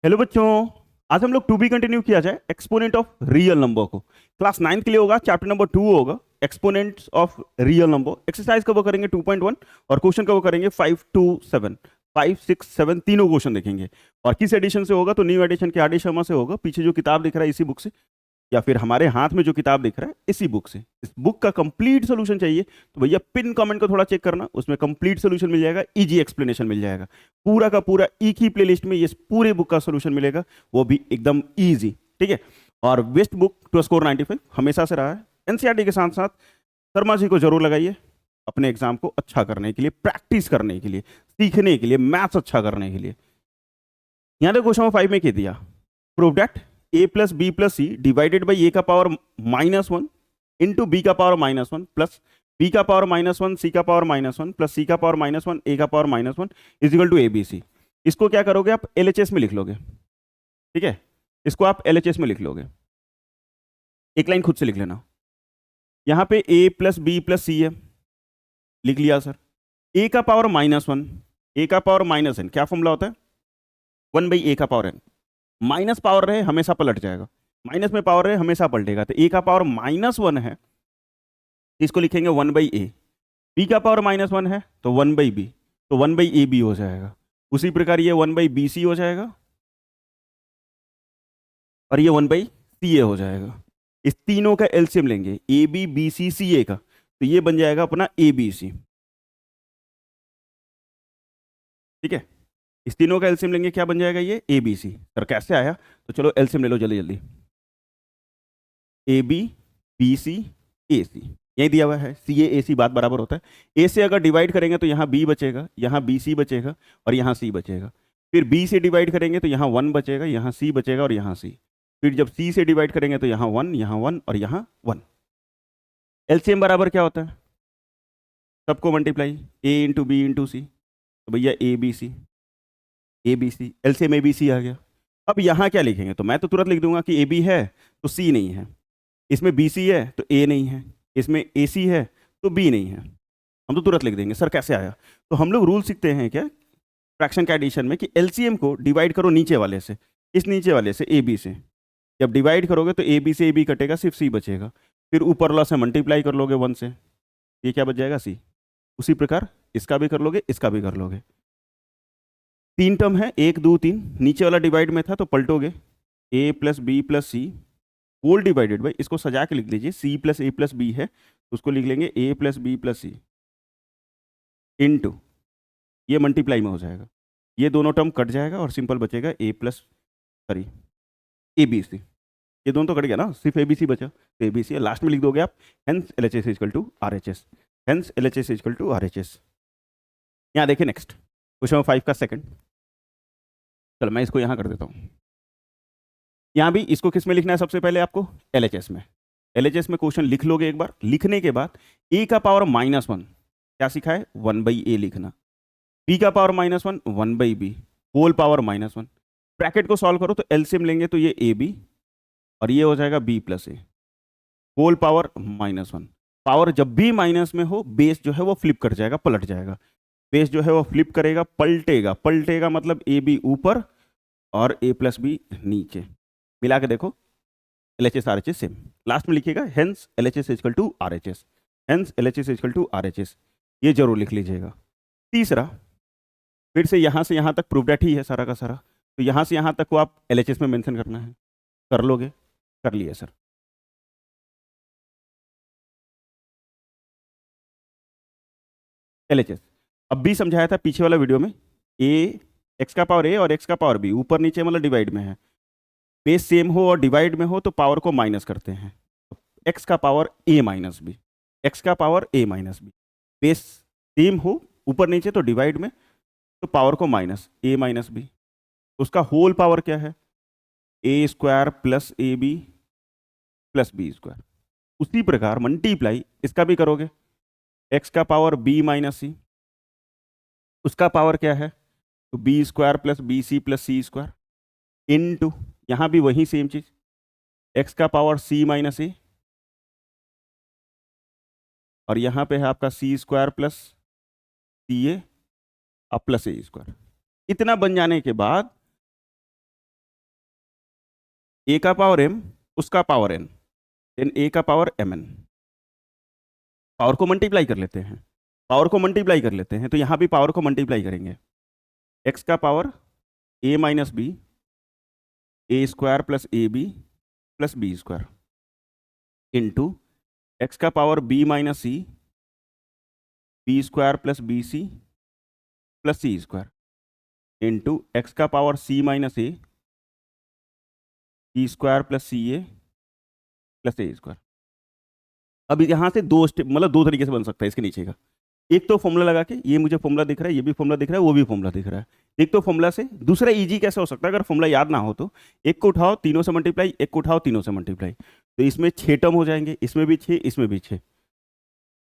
Hello बच्चों। आज हम लोग टू बी कंटिन्यू किया जाए एक्सपोनेंट ऑफ रियल नंबर को। क्लास 9 के लिए होगा, चैप्टर नंबर 2 होगा, exponents of real number. Exercise cover करेंगे 2.1 और क्वेश्चन कवर करेंगे 5 to 7। 5, 6, 7 तीनों क्वेश्चन देखेंगे। और किस एडिशन से होगा? तो न्यू एडिशन के आर डी शर्मा से होगा। पीछे जो किताब दिख रहा है इसी बुक से, या फिर हमारे हाथ में जो किताब दिख रहा है इसी बुक से। इस बुक का कंप्लीट सोल्यूशन चाहिए तो भैया पिन कमेंट को थोड़ा चेक करना, उसमें कंप्लीट सोल्यूशन मिल जाएगा, इजी एक्सप्लेनेशन मिल जाएगा। पूरा का पूरा एक ही प्लेलिस्ट में ये पूरे बुक का सोल्यूशन मिलेगा, वो भी एकदम इजी। ठीक है। और बेस्ट बुक टू स्कोर 95 हमेशा से रहा है। एनसीईआरटी के साथ साथ शर्मा जी को जरूर लगाइए अपने एग्जाम को अच्छा करने के लिए, प्रैक्टिस करने के लिए, सीखने के लिए, मैथ्स अच्छा करने के लिए। यहां देखो क्वेश्चन 5 में कह दिया, prove that a plus B plus C divided by A का पावर -1 इंटू बी का पावर -1 प्लस बी का पावर -1 सी का पावर -1 प्लस सी का पावर -1 ए का power -1 is equal to A B C. इसको क्या करोगे आप? एलएचएस में लिख लोगे। ठीक है, इसको आप एलएचएस में लिख लोगे। एक लाइन खुद से लिख लेना। यहां पे a प्लस बी प्लस सी है, लिख लिया सर। ए का पावर -1, ए का पावर -n, क्या फॉर्मूला होता है? 1/a का पावर n। माइनस पावर रहे हमेशा पलट जाएगा, माइनस में पावर रहे हमेशा पलटेगा। तो ए का पावर -1 है, इसको लिखेंगे 1/a। बी का पावर -1 है तो 1/b, तो 1/ab हो जाएगा। उसी प्रकार ये 1/bc हो जाएगा और ये 1/ca हो जाएगा। इस तीनों का एलसीएम लेंगे, ए बी बी सी सी ए का, तो ये बन जाएगा अपना ए बी सी। ठीक है, इस तीनों का एलसीएम लेंगे, क्या बन जाएगा? ये ए बी सी। सर कैसे आया? तो चलो एलसीएम ले लो जल्दी जल्दी। ए बी बी सी ए सी, यही दिया हुआ है, सी ए सी, बात बराबर होता है। ए से अगर डिवाइड करेंगे तो यहाँ बी बचेगा, यहाँ बी सी बचेगा और यहाँ सी बचेगा। फिर बी से डिवाइड करेंगे तो यहाँ 1 बचेगा, यहाँ सी बचेगा और यहाँ सी। फिर जब सी से डिवाइड करेंगे तो यहाँ 1, यहाँ 1 और यहाँ 1। एलसीएम बराबर क्या होता है? सबको multiply, a into b into c, तो भैया a B c, a B c, LCM a B c आ गया। अब यहाँ क्या लिखेंगे? तो मैं तो तुरंत लिख दूंगा कि ए बी है तो सी नहीं है, इसमें बी सी है तो ए नहीं है, इसमें ए सी है तो बी नहीं है। हम तो तुरंत लिख देंगे। सर कैसे आया? तो हम लोग रूल सीखते हैं क्या फ्रैक्शन के एडिशन में, कि एलसीएम को डिवाइड करो नीचे वाले से, इस नीचे वाले से ए बी से। जब डिवाइड करोगे तो ए बी से ए बी कटेगा, सिर्फ सी बचेगा। फिर ऊपर वाला से मल्टीप्लाई कर लोगे 1 से, ये क्या बच जाएगा? सी। उसी प्रकार इसका भी कर लोगे, इसका भी कर लोगे। 3 टर्म है, 1 2 3, नीचे वाला डिवाइड में था तो पलटोगे, a plus B plus c whole divided by, इसको सजा के लिख लीजिए, c plus a plus b है तो उसको लिख लेंगे a plus B plus c into, ये मल्टीप्लाई में हो जाएगा, ये दोनों टर्म कट जाएगा और सिंपल बचेगा a plus, sorry, a B c. ये दोनों तो कट गया ना, सिर्फ ए बी सी बचा, तो ए बी सी लास्ट में लिख दोगे आप। Hence L H S equal to R H S, hence L H S equal to R H S. यहाँ देखिए नेक्स्ट क्वेश्चन 5 का सेकंड। चलो मैं इसको यहाँ कर देता हूँ। यहाँ भी इसको किस में लिखना है? सबसे पहले आपको एलएचएस में। एलएचएस में क्वेश्चन लिख लोगे एक बार, लिखने के बाद ए का पावर -1 क्या सीखा है? 1/a लिखना। बी का power -1 1/b whole power -1। Bracket को सॉल्व करो तो एलसीएम लेंगे तो ये ए बी और ये हो जाएगा बी प्लस ए होल पावर -1। पावर जब भी माइनस में हो बेस जो है वो फ्लिप कर जाएगा, पलट जाएगा। बेस जो है वो फ्लिप करेगा, पलटेगा। पलटेगा मतलब ए बी ऊपर और ए प्लस बी नीचे। मिला के देखो, L H S R H S same. Last में लिखिएगा hence L H S equal to R H S, hence L H S equal to R H S, ये जरूर लिख लीजिएगा। तीसरा, फिर से यहाँ तक प्रूव डेट ही है सारा का सारा, तो यहाँ से यहाँ तक को आप एल एच एस में मेंशन करना है। कर लोगे? कर लिया सर। एल एच एस अब भी समझाया था पीछे वाला वीडियो में, ए एक्स का पावर ए और एक्स का पावर बी ऊपर नीचे मतलब डिवाइड में है। बेस सेम हो और डिवाइड में हो तो पावर को माइनस करते हैं। एक्स का power a minus b, x का power a minus b. Base same हो ऊपर नीचे तो डिवाइड में, तो पावर को माइनस, ए माइनस बी। उसका होल पावर क्या है? A square plus a b plus b square. उसी प्रकार मल्टीप्लाई इसका भी करोगे, एक्स का पावर बी माइनस सी, उसका पावर क्या है? तो b square plus b c plus c square into, यहाँ भी वही सेम चीज, एक्स का पावर सी माइनस ए और यहाँ पे है आपका सी स्क्वायर प्लस सी ए अब प्लस ए स्क्वायर। इतना बन जाने के बाद ए का पावर m, उसका पावर n, देन a का पावर mn। पावर को मल्टीप्लाई कर लेते हैं, पावर को मल्टीप्लाई कर लेते हैं, तो यहाँ भी पावर को मल्टीप्लाई करेंगे। x का power a minus b, a square plus a b plus b square, into x का power b minus c, b square plus b c plus c square, into x का power c minus a, c square plus c a plus a square. अब यहाँ से दो step, मतलब दो तरीके से बन सकता है इसके नीचे का। एक तो फॉर्मूला लगा के, ये मुझे फॉर्मूला दिख रहा है, ये भी फॉर्मूला दिख रहा है, वो भी फॉर्मूला दिख रहा है, एक तो फॉर्मूला से। दूसरा इजी कैसे हो सकता है, अगर फॉर्मूला याद ना हो तो एक को उठाओ तीनों से मल्टीप्लाई, एक को उठाओ तीनों से मल्टीप्लाई, तो इसमें 6 टर्म हो जाएंगे, इसमें भी 6, इसमें भी 6,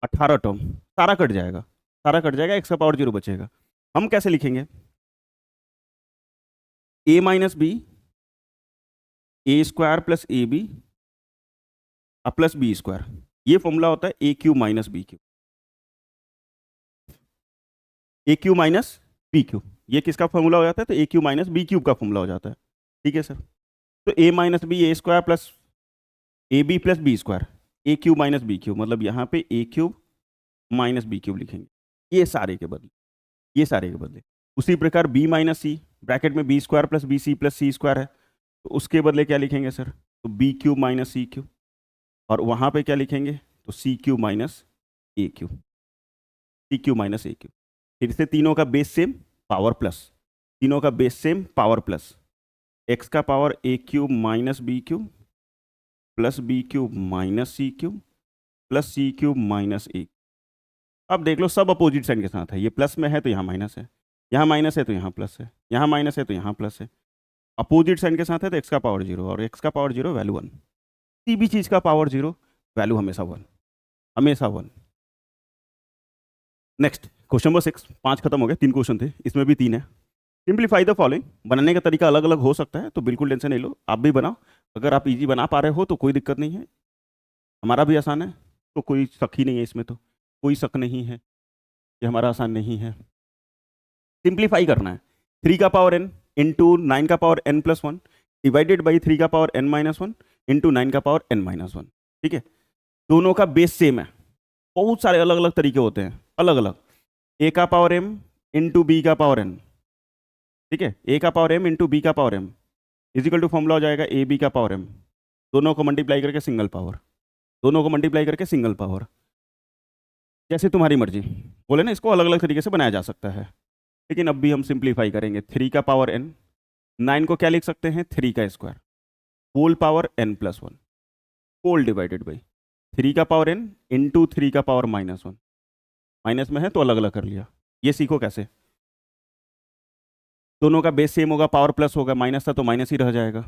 18 टर्म, सारा कट जाएगा, सारा कट जाएगा, एक्स का पावर 0 बचेगा। हम कैसे लिखेंगे, a minus b, a square plus a b plus b square, ये फॉर्मूला होता है a cube minus b cube, a cube minus b cube, ये किसका फॉर्मूला हो जाता है, तो a cube minus b cube का फॉर्मूला हो जाता है। ठीक है सर, तो a minus b, a square plus a b plus b square, a cube minus b cube, मतलब यहाँ पे ए क्यूब माइनस बी क्यूब लिखेंगे, ये सारे के बदले, ये सारे के बदले। उसी प्रकार बी माइनस सी, ब्रैकेट में B square plus c square है, तो उसके बदले क्या लिखेंगे सर, तो B cube minus c cube, और वहाँ पे क्या लिखेंगे, तो सी क्यूब माइनस ए क्यूब, सी क्यूब माइनस ए क्यूब। फिर से तीनों का बेस सेम, पावर प्लस, तीनों का base same, power plus, x का power a cube minus b cube plus b cube minus c cube plus c cube minus a. अब देख लो सब अपोजिट साइन के साथ है, ये प्लस में है तो यहाँ माइनस है, यहाँ माइनस है तो यहाँ प्लस है, यहाँ माइनस है तो यहाँ प्लस है, अपोजिट साइन के साथ है तो एक्स का पावर 0, और एक्स का पावर 0 वैल्यू 1, किसी भी चीज़ का पावर 0 वैल्यू हमेशा 1, हमेशा 1। नेक्स्ट क्वेश्चन नंबर 6, 5 खत्म हो गए, 3 क्वेश्चन थे, इसमें भी 3 है। सिंप्लीफाई द फॉलोइंग, बनाने का तरीका अलग अलग हो सकता है, तो बिल्कुल टेंशन नहीं लो, आप भी बनाओ, अगर आप इजी बना पा रहे हो तो कोई दिक्कत नहीं है, हमारा भी आसान है, तो कोई शक ही नहीं है इसमें, तो कोई शक नहीं है कि हमारा आसान नहीं है। सिंप्लीफाई करना है, 3 का पावर n इंटू 9 का power n plus 1 divided by 3 का पावर n माइनस 1 इंटू 9 का पावर n माइनस 1। ठीक है, दोनों का बेस सेम है, बहुत सारे अलग अलग तरीके होते हैं, अलग अलग, a का पावर m इंटू बी का पावर n, ठीक है, a का पावर m इंटू बी का power m equal to formula हो जाएगा ए बी का पावर m, दोनों को मल्टीप्लाई करके सिंगल पावर, दोनों को मल्टीप्लाई करके सिंगल पावर, जैसे तुम्हारी मर्जी, बोले ना, इसको अलग अलग तरीके से बनाया जा सकता है, लेकिन अब भी हम सिंप्लीफाई करेंगे। 3 का पावर n, 9 को क्या लिख सकते हैं, 3 का square, whole power n plus 1, whole divided by 3 का पावर n इंटू 3 का पावर माइनस 1, माइनस में है तो अलग अलग कर लिया। ये सीखो कैसे, दोनों का बेस सेम होगा, पावर प्लस होगा, माइनस था तो माइनस ही रह जाएगा,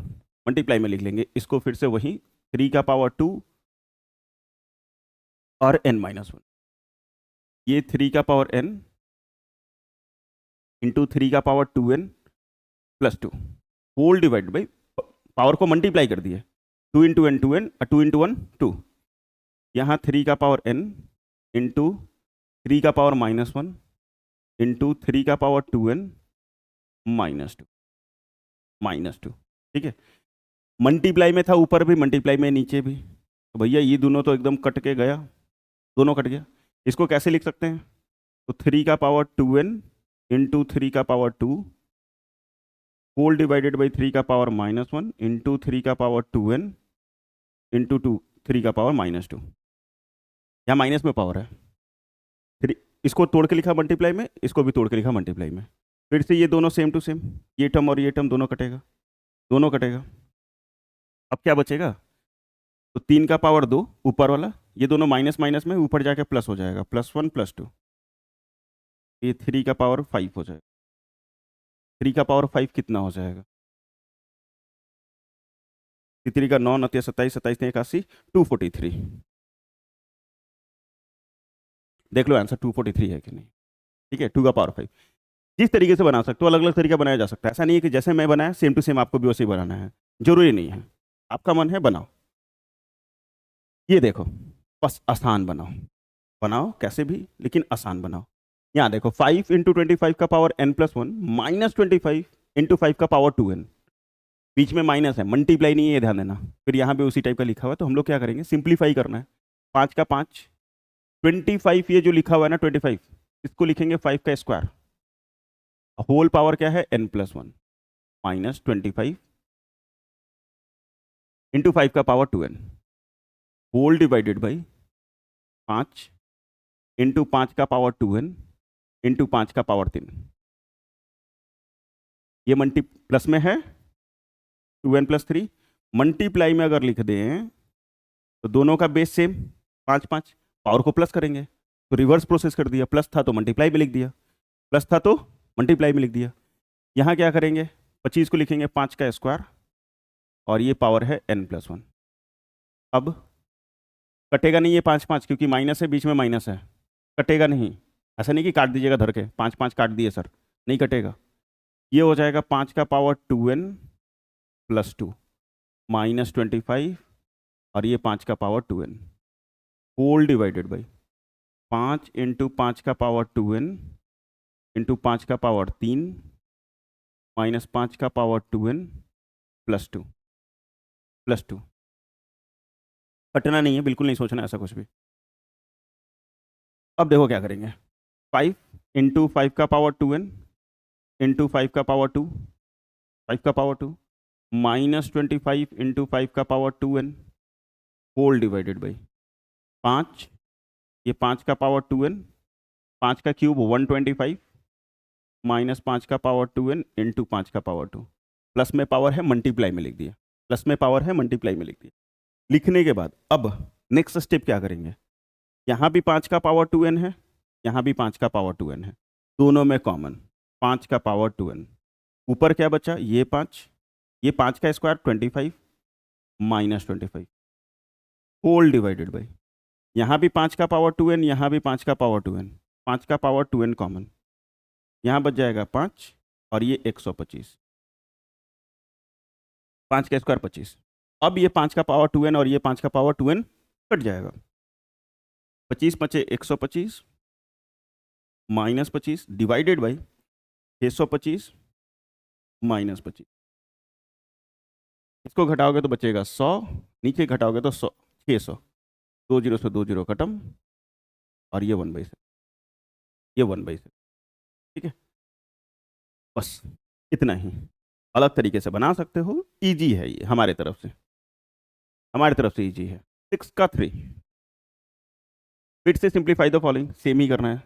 मल्टीप्लाई में लिख लेंगे इसको, फिर से वही 3 का पावर 2 और n माइनस 1, ये 3 का पावर n इंटू 3 का power 2n plus 2, whole divide by, power को मल्टीप्लाई कर दिए, 2 इंटू एन 2n, 2 इंटू 1 2, यहाँ 3 का पावर n इंटू 3 का पावर माइनस 1 इंटू 3 का पावर 2n माइनस 2। ठीक है, मल्टीप्लाई में था ऊपर भी, मल्टीप्लाई में नीचे भी, तो भैया ये दोनों तो एकदम कट के गया, दोनों कट गया। इसको कैसे लिख सकते हैं, तो 3 का पावर 2n इंटू 3 का पावर 2 होल डिवाइडेड बाई 3 का पावर माइनस 1 इंटू 3 का पावर 2n इंटू 3 का पावर माइनस 2, यहाँ माइनस में पावर है, 3, इसको तोड़ के लिखा मल्टीप्लाई में, इसको भी तोड़ के लिखा मल्टीप्लाई में, फिर से ये दोनों सेम टू सेम, ये टर्म और ये टर्म दोनों कटेगा, दोनों कटेगा। अब क्या बचेगा, तो 3 का पावर 2 ऊपर वाला, ये दोनों माइनस माइनस में ऊपर जाके प्लस हो जाएगा, प्लस 1 प्लस 2, ये 3 का पावर 5 हो जाएगा, 3 का पावर 5 कितना हो जाएगा, 3 का 9 9 27 27 81 243, देख लो आंसर 243 है कि नहीं। ठीक है, 2 का पावर 5, जिस तरीके से बना सकते हो, अलग अलग तरीका बनाया जा सकता है, ऐसा नहीं है कि जैसे मैं बनाया सेम टू सेम आपको भी वैसे ही बनाना है, जरूरी नहीं है, आपका मन है बनाओ। ये देखो, बस आसान बनाओ, बनाओ कैसे भी, लेकिन आसान बनाओ। यहाँ देखो 5 इंटू 25 का power n plus 1 minus 25 into 5 का पावर 2n, बीच में माइनस है, मल्टीप्लाई नहीं है, ये ध्यान देना। फिर यहाँ पे उसी टाइप का लिखा हुआ है, तो हम लोग क्या करेंगे, सिंप्लीफाई करना है। 5 का 5, 25, ये जो लिखा हुआ है ना 25, इसको लिखेंगे 5 का स्क्वायर। होल पावर क्या है, n+1 माइनस 25 इंटू 5 का power 2n whole divided by 5 into 5 का पावर 2n इंटू 5 का पावर 3। ये मल्टी प्लस में है 2n+3, मल्टीप्लाई में अगर लिख दें तो दोनों का बेस सेम 5 5, पावर को प्लस करेंगे तो रिवर्स प्रोसेस कर दिया, प्लस था तो मल्टीप्लाई में लिख दिया, प्लस था तो मल्टीप्लाई में लिख दिया। यहाँ क्या करेंगे, 25 को लिखेंगे 5 का स्क्वायर और ये पावर है n+1। अब कटेगा नहीं ये 5 5, क्योंकि माइनस है, बीच में माइनस है, कटेगा नहीं। ऐसा नहीं कि काट दीजिएगा धर के, 5 5 काट दिए सर, नहीं कटेगा। ये हो जाएगा 5 का पावर 2n+2 माइनस 25 और ये 5 का power 2n whole divided by 5 into 5 का पावर 2n इंटू 5 का पावर 3 माइनस 5 का पावर 2n+2 +2। कटना नहीं है, बिल्कुल नहीं सोचना ऐसा कुछ भी। अब देखो क्या करेंगे, 5 इंटू 5 का पावर 2n इंटू 5 का पावर 2, 5 का पावर 2 माइनस 25 इंटू 5 का power 2n whole divided by 5, ये 5 का पावर 2n, 5 का क्यूब 125 माइनस 5 का पावर 2n इंटू 5 का पावर 2। प्लस में पावर है, मल्टीप्लाई में लिख दिया, प्लस में पावर है, मल्टीप्लाई में लिख दिया। लिखने के बाद अब नेक्स्ट स्टेप क्या करेंगे, यहाँ भी 5 का पावर 2n है, यहाँ भी 5 का पावर 2n है, दोनों में कॉमन 5 का पावर 2n। ऊपर क्या बचा, ये 5 का square 25 minus 25 whole divided by, यहाँ भी 5 का पावर 2n, यहाँ भी 5 का पावर 2n, 5 का पावर 2n कॉमन, यहाँ बच जाएगा 5 और ये 125, 5 का स्क्वायर 25। अब ये 5 का पावर 2n और ये 5 का पावर 2n कट जाएगा, 25 5 125 माइनस 25 डिवाइडेड बाई 625 माइनस 25। इसको घटाओगे तो बचेगा 100, नीचे घटाओगे तो 100 600, 2 0 से 2 0 खत्म और ये 1/6, ये 1/6। ठीक है, बस इतना ही। अलग तरीके से बना सकते हो, इजी है ये, हमारे तरफ से इजी है। 6 का 3, फिर से सिंप्लीफाई द फॉलोइंग, सेम ही करना है।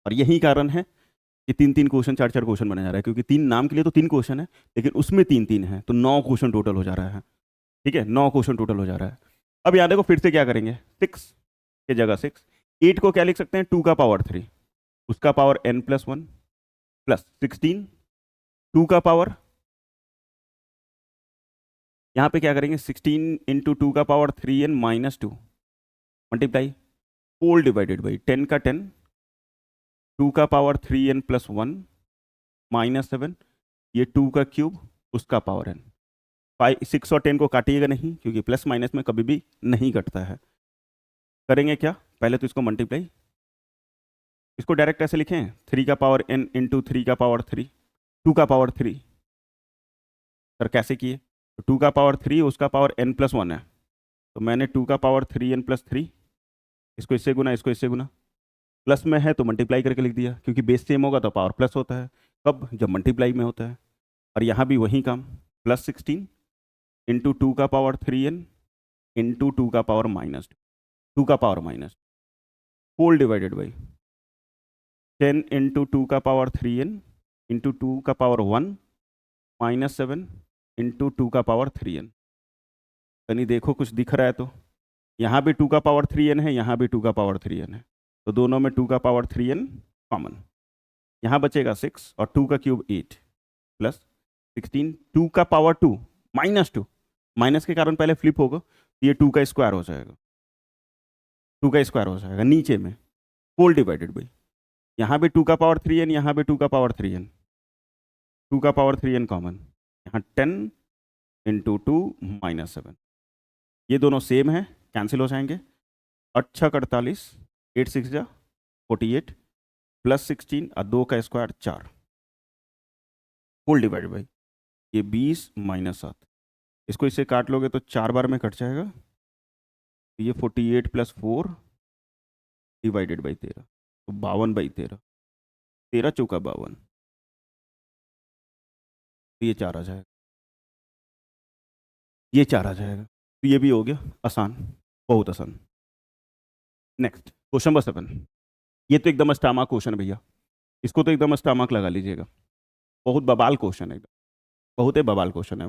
और यही कारण है कि 3 क्वेश्चन 4 क्वेश्चन बने जा रहा है, क्योंकि 3 नाम के लिए तो 3 क्वेश्चन है, लेकिन उसमें 3 है, तो 9 क्वेश्चन टोटल हो जा रहा है। ठीक है, 9 क्वेश्चन टोटल हो जा रहा है। अब यहाँ देखो फिर से क्या करेंगे, 6 के जगह 6, 8 को क्या लिख सकते हैं, 2 का पावर 3, उसका पावर n+1 प्लस 16, 2 का पावर, यहाँ पे क्या करेंगे 16 इंटू 2 का power 3n minus 2 multiply whole divided by 10 का 10, 2 का पावर 3n प्लस 1 माइनस 7, ये 2 का क्यूब उसका पावर n। 6 और 10 को काटिएगा नहीं, क्योंकि प्लस माइनस में कभी भी नहीं कटता है। करेंगे क्या, पहले तो इसको मल्टीप्लाई, इसको डायरेक्ट ऐसे लिखें 3 का पावर n इंटू 3 का पावर 3, 2 का पावर 3। सर कैसे किए, 2 का पावर 3 उसका पावर n+1 है, तो मैंने 2 का पावर 3n+3, इसको इससे गुना, इसको इससे गुना, प्लस में है तो मल्टीप्लाई करके लिख दिया, क्योंकि बेस सेम होगा तो पावर प्लस होता है, कब, जब मल्टीप्लाई में होता है। और यहाँ भी वही काम, प्लस 16 इंटू 2 का पावर 3n इंटू 2 का पावर माइनस 2 का power minus whole divided by 10 into 2 का पावर 3n इंटू 2 का पावर 1 माइनस 7 इंटू 2 का पावर 3n। यानी देखो कुछ दिख रहा है तो, यहाँ भी 2 का पावर 3n है, यहाँ भी 2 का पावर 3n है, तो दोनों में 2 का पावर 3n कॉमन, यहाँ बचेगा 6 और 2 का क्यूब 8 प्लस 16, 2 का पावर 2 माइनस 2, माइनस के कारण पहले फ्लिप होगा, तो ये 2 का स्क्वायर हो जाएगा, 2 का स्क्वायर हो जाएगा नीचे में होल डिवाइडेड बाई, यहाँ भी 2 का पावर 3n, यहाँ भी 2 का पावर 3n, 2 का पावर 3n कॉमन, यहाँ 10 इंटू 2 माइनस 7, ये दोनों सेम है, कैंसिल हो जाएंगे, 8 48, 8 6 जा 48 प्लस 16 और 2 का स्क्वायर 4 होल डिवाइडेड बाई ये 20 माइनस 7। इसको इससे काट लोगे तो 4 बार में कट जाएगा। तो ये 48 + 4 डिवाइडेड बाई 13, तो 52/13, 13 चौका 52, तो ये 4 आ जाएगा, ये 4 आ जाएगा। तो ये भी हो गया आसान, बहुत आसान। Next question number 7। ये तो एकदम स्टामक क्वेश्चन है भैया, इसको तो एकदम स्टामक लगा लीजिएगा। बहुत बवाल क्वेश्चन है एकदम, बहुत ही बवाल क्वेश्चन है।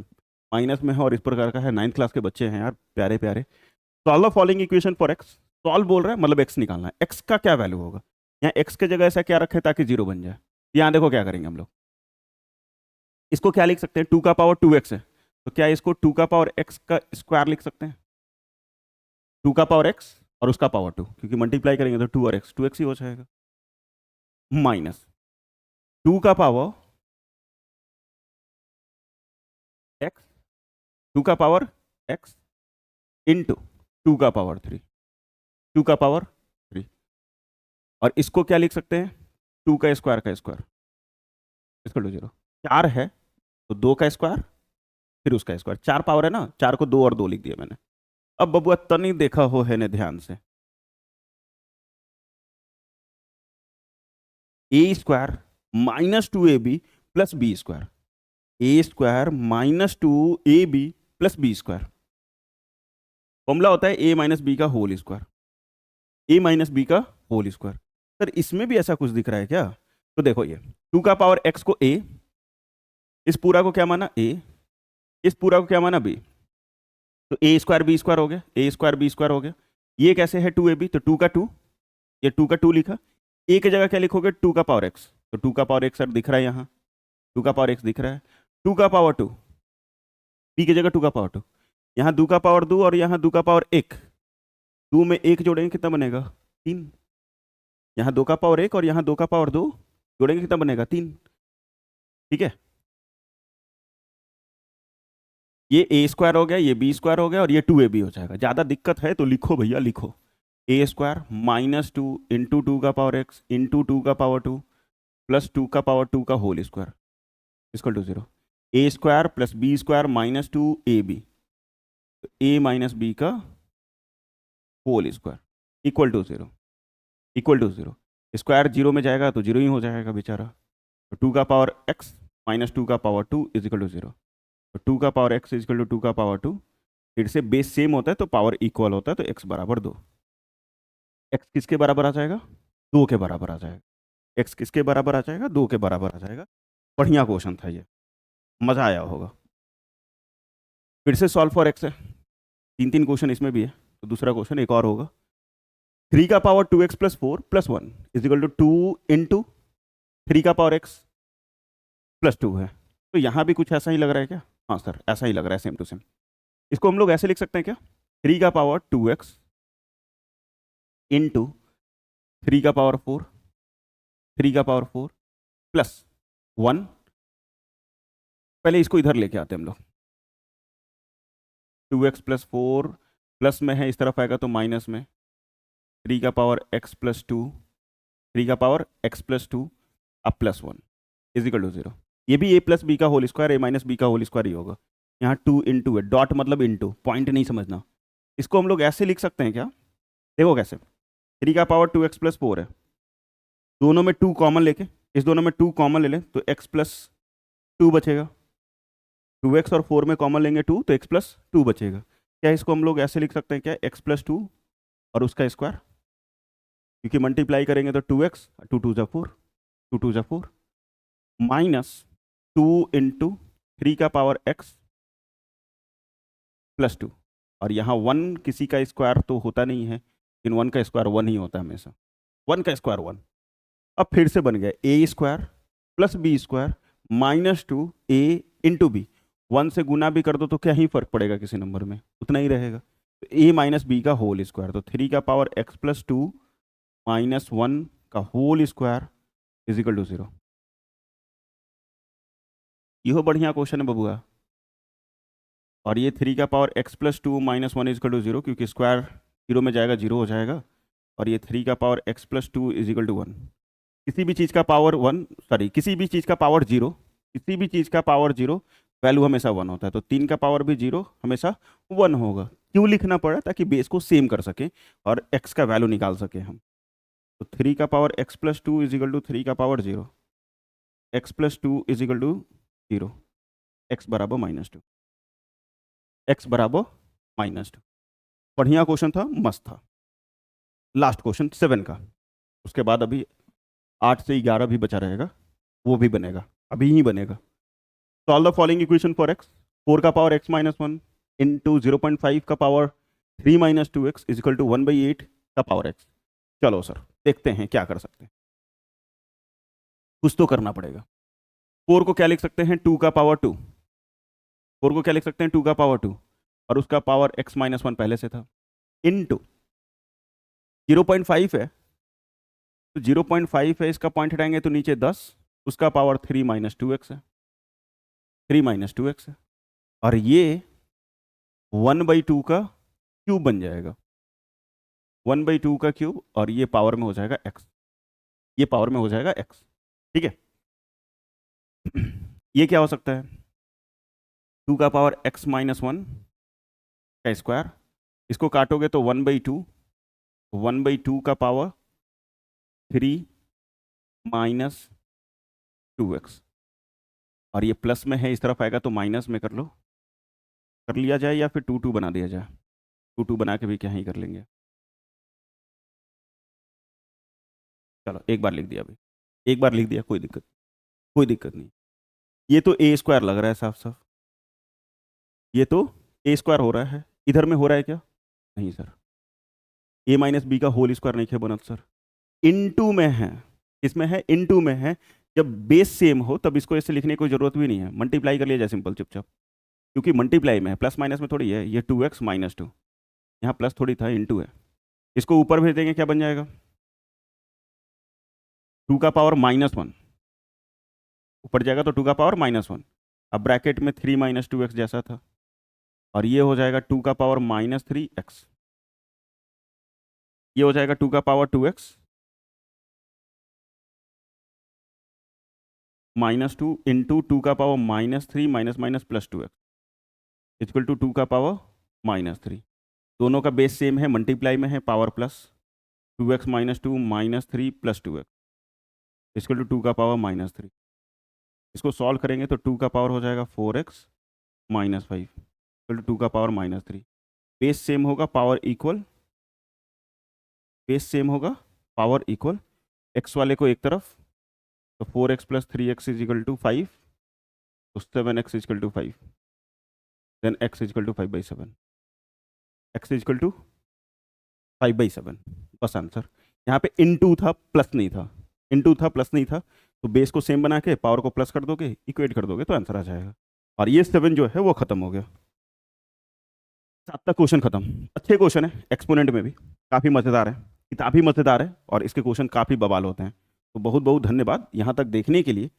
माइनस में है और इस प्रकार का है, 9th क्लास के बच्चे हैं यार, प्यारे प्यारे। Solve the following equation for x. Solve बोल रहा है मतलब एक्स निकालना है, एक्स का क्या वैल्यू होगा। यहाँ एक्स के जगह ऐसा क्या रखे ताकि 0 बन जाए। यहाँ देखो क्या करेंगे हम लोग, इसको क्या लिख सकते हैं, 2 का पावर 2x है, तो क्या इसको 2 का पावर x का स्क्वायर लिख सकते हैं। 2 का पावर x और उसका पावर 2, क्योंकि मल्टीप्लाई करेंगे तो 2 और x 2x ही हो जाएगा, माइनस 2 का पावर x, 2 का पावर x इंटू 2 का पावर 3, 2 का पावर 3। और इसको क्या लिख सकते हैं, 2 का स्क्वायर इसको 0, 4 है तो 2 का स्क्वायर फिर उसका स्क्वायर, 4 पावर है ना, 4 को 2 और 2 लिख दिया मैंने। अब बबुआ तनी देखा हो है ने ध्यान से, a square -2ab + b square, a square -2ab + b square, formula होता है a - b का होल स्क्वायर, a - b का होल स्क्वायर। सर इसमें भी ऐसा कुछ दिख रहा है क्या, तो देखो ये 2 का पावर x को a, इस पूरा को क्या माना a, इस पूरा को क्या माना b, तो a स्क्वायर b स्क्वायर हो गया, a स्क्वायर b स्क्वायर हो गया। ये कैसे है 2ab, तो 2 का 2, ये 2 का 2 लिखा, a की जगह क्या लिखोगे 2 का पावर x, तो 2 का पावर x सर दिख रहा है यहाँ, 2 का पावर x दिख रहा है, 2 का पावर 2, b की जगह 2 का पावर 2, यहाँ 2 का पावर 2 और यहाँ 2 का पावर 1, 2 में 1 जोड़ेंगे कितना बनेगा 3, यहाँ 2 का पावर 1 और यहाँ 2 का पावर 2 जोड़ेंगे कितना बनेगा 3। ठीक है, ये a स्क्वायर हो गया, ये b स्क्वायर हो गया और ये 2ab हो जाएगा। ज़्यादा दिक्कत है तो लिखो भैया लिखो, a स्क्वायर -2 इंटू 2 का पावर x इंटू 2 का पावर 2 प्लस 2 का पावर 2 का whole square equal to 0, a square plus b square -2ab, तो a - b का whole square equal to 0, equal to 0। Square 0 में जाएगा तो 0 ही हो जाएगा बेचारा, तो 2 का पावर x -2 का पावर 2 इक्वल टू 0, तो 2 का पावर x इक्वल टू 2 का पावर 2, फिर से बेस सेम होता है तो पावर इक्वल होता है, तो x बराबर 2। x किसके बराबर आ जाएगा, 2 के बराबर आ जाएगा, x किसके बराबर आ जाएगा, 2 के बराबर आ जाएगा। बढ़िया क्वेश्चन था ये, मज़ा आया होगा। फिर से सॉल्व फॉर x है, 3 क्वेश्चन इसमें भी है, तो दूसरा क्वेश्चन एक और होगा। 3 का power 2x + 4 + 1 equal to 2 into 3 का पावर x + 2 है, तो यहाँ भी कुछ ऐसा ही लग रहा है क्या, हाँ सर ऐसा ही लग रहा है, सेम टू सेम। इसको हम लोग ऐसे लिख सकते हैं क्या, 3 का पावर 2x इंटू 3 का पावर 4, 3 का पावर 4 प्लस 1, पहले इसको इधर लेके आते हैं हम लोग, 2x + 4 प्लस में है, इस तरफ आएगा तो माइनस में 3 का पावर x + 2, 3 का पावर x + 2 अब +1 इक्वल टू 0। ये भी a + b का होल स्क्वायर, a - b का होल स्क्वायर ही होगा। यहाँ 2 इंटू है, डॉट मतलब इंटू, पॉइंट नहीं समझना। इसको हम लोग ऐसे लिख सकते हैं क्या, देखो कैसे, 3 का पावर 2x + 4 है, दोनों में 2 कॉमन लेके, इस दोनों में 2 कॉमन ले लें तो x + 2 बचेगा, 2x और 4 में कॉमन लेंगे 2 तो x + 2 बचेगा। क्या इसको हम लोग ऐसे लिख सकते हैं क्या, x + 2 और उसका स्क्वायर, क्योंकि मल्टीप्लाई करेंगे तो 2x, 2 2 = 4, 2 2 = 4 माइनस 2 इंटू 3 का पावर x + 2, और यहाँ 1 किसी का स्क्वायर तो होता नहीं है, लेकिन 1 का स्क्वायर 1 ही होता है हमेशा, 1 का स्क्वायर 1। अब फिर से बन गया a square plus b square -2a into b, 1 से गुना भी कर दो तो क्या ही फर्क पड़ेगा किसी नंबर में, उतना ही रहेगा, तो a - b का होल स्क्वायर, तो 3 का पावर x + 2 -1 का होल स्क्वायर इक्वल टू 0। यह बढ़िया क्वेश्चन है बबुआ, और ये 3 का पावर x + 2 -1 इक्वल टू 0, क्योंकि स्क्वायर 0 में जाएगा 0 हो जाएगा, और ये 3 का पावर x + 2 इक्वल टू 1। किसी भी चीज़ का पावर 1, सॉरी किसी भी चीज़ का पावर 0, किसी भी चीज़ का पावर 0 वैल्यू हमेशा 1 होता है, तो 3 का पावर भी 0 हमेशा 1 होगा। क्यों लिखना पड़ा? ताकि बेस को सेम कर सके और x का वैल्यू निकाल सके हम। तो 3 का power x plus 2 is equal to 3 का power 0, x plus 2 is equal to 0, x बराबर -2, x बराबर -2। बढ़िया क्वेश्चन था, मस्त था। लास्ट क्वेश्चन 7 का, उसके बाद अभी 8 से 11 भी बचा रहेगा, वो भी बनेगा, अभी ही बनेगा। Solve the following equation for x। 4 का पावर x माइनस 1 इंटू 0.5 का power 3 minus 2x is equal to 1/8 का पावर x। चलो सर देखते हैं क्या कर सकते हैं, कुछ तो करना पड़ेगा। 4 को क्या लिख सकते हैं? 2 का पावर 2। 4 को क्या लिख सकते हैं? 2 का पावर 2, और उसका पावर x माइनस 1 पहले से था, इंटू 0.5 है, तो 0.5 है, इसका पॉइंट हटाएंगे तो नीचे 10, उसका पावर 3 माइनस 2x है, 3 माइनस 2x है, और ये 1/2 का क्यूब बन जाएगा, 1/2 का क्यूब, और ये पावर में हो जाएगा x, ये पावर में हो जाएगा x। ठीक है, ये क्या हो सकता है? 2 का पावर x माइनस 1 का स्क्वायर, इसको काटोगे तो 1/2, 1/2 का पावर 3 माइनस 2x, और ये प्लस में है, इस तरफ आएगा तो माइनस में कर लो, कर लिया जाए, या फिर 2 बना दिया जाए। 2 बना के भी क्या ही कर लेंगे। चलो एक बार लिख दिया, अभी एक बार लिख दिया, कोई दिक्कत नहीं। ये तो a स्क्वायर लग रहा है साफ साफ, ये तो a स्क्वायर हो रहा है, इधर में हो रहा है क्या? नहीं सर, a माइनस बी का होल स्क्वायर नहीं है बनत सर, इनटू में है, इसमें है इनटू में है। जब बेस सेम हो तब इसको ऐसे लिखने की कोई जरूरत भी नहीं है, मल्टीप्लाई कर लिया जाए सिंपल चुपचाप, क्योंकि मल्टीप्लाई में है, प्लस माइनस में थोड़ी है, ये 2x माइनस 2, यहाँ प्लस थोड़ी था, इनटू है। इसको ऊपर भेज देंगे, क्या बन जाएगा? 2 का पावर -1 ऊपर जाएगा तो 2 का पावर -1, अब ब्रैकेट में 3 माइनस 2x जैसा था, और ये हो जाएगा 2 का पावर -3x, ये हो जाएगा 2 का पावर 2x -2 इंटू 2 का power -3 minus minus plus 2x equal to 2 का पावर -3। दोनों का बेस सेम है, मल्टीप्लाई में है, power plus 2x minus 2 -3 plus 2x equal to 2 का पावर -3। इसको सॉल्व करेंगे तो 2 का पावर हो जाएगा 4x माइनस 5 इक्वल टू 2 का पावर -3। बेस सेम होगा, पावर इक्वल, बेस सेम होगा, पावर इक्वल, x वाले को एक तरफ, तो 4x plus 3x is equal to 5, तो 7x is equal to 5, then x is equal to 5/7, x is equal to 5/7, बस आंसर। यहाँ पे इनटू था, प्लस नहीं था, इनटू था प्लस नहीं था, तो बेस को सेम बना के पावर को प्लस कर दोगे, इक्वेट कर दोगे, तो आंसर आ जाएगा। और ये 7 जो है वो खत्म हो गया, 7 तक क्वेश्चन खत्म। अच्छे क्वेश्चन है, एक्सपोनेंट में भी काफ़ी मज़ेदार है, किताबी मज़ेदार है, और इसके क्वेश्चन काफ़ी बवाल होते हैं। तो बहुत बहुत धन्यवाद यहाँ तक देखने के लिए।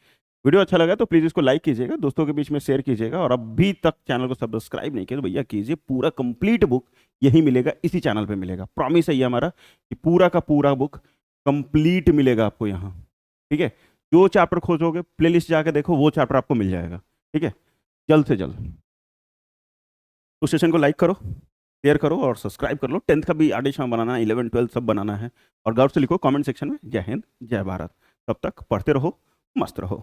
वीडियो अच्छा लगा तो प्लीज़ इसको लाइक कीजिएगा, दोस्तों के बीच में शेयर कीजिएगा, और अभी तक चैनल को सब्सक्राइब नहीं किया तो भैया कीजिए। पूरा कंप्लीट बुक यही मिलेगा, इसी चैनल पे मिलेगा, प्रॉमिस है ये हमारा कि पूरा का पूरा बुक कंप्लीट मिलेगा आपको यहाँ। ठीक है, जो चैप्टर खोजोगे प्लेलिस्ट जाके देखो, वो चैप्टर आपको मिल जाएगा। ठीक है, जल्द से जल्द तो सेशन को लाइक करो, शेयर करो और सब्सक्राइब कर लो। 10th का भी आगे शाम बनाना है, 11 12 सब बनाना है, और गौर से लिखो कमेंट सेक्शन में। जय हिंद, जय भारत। तब तक पढ़ते रहो, मस्त रहो।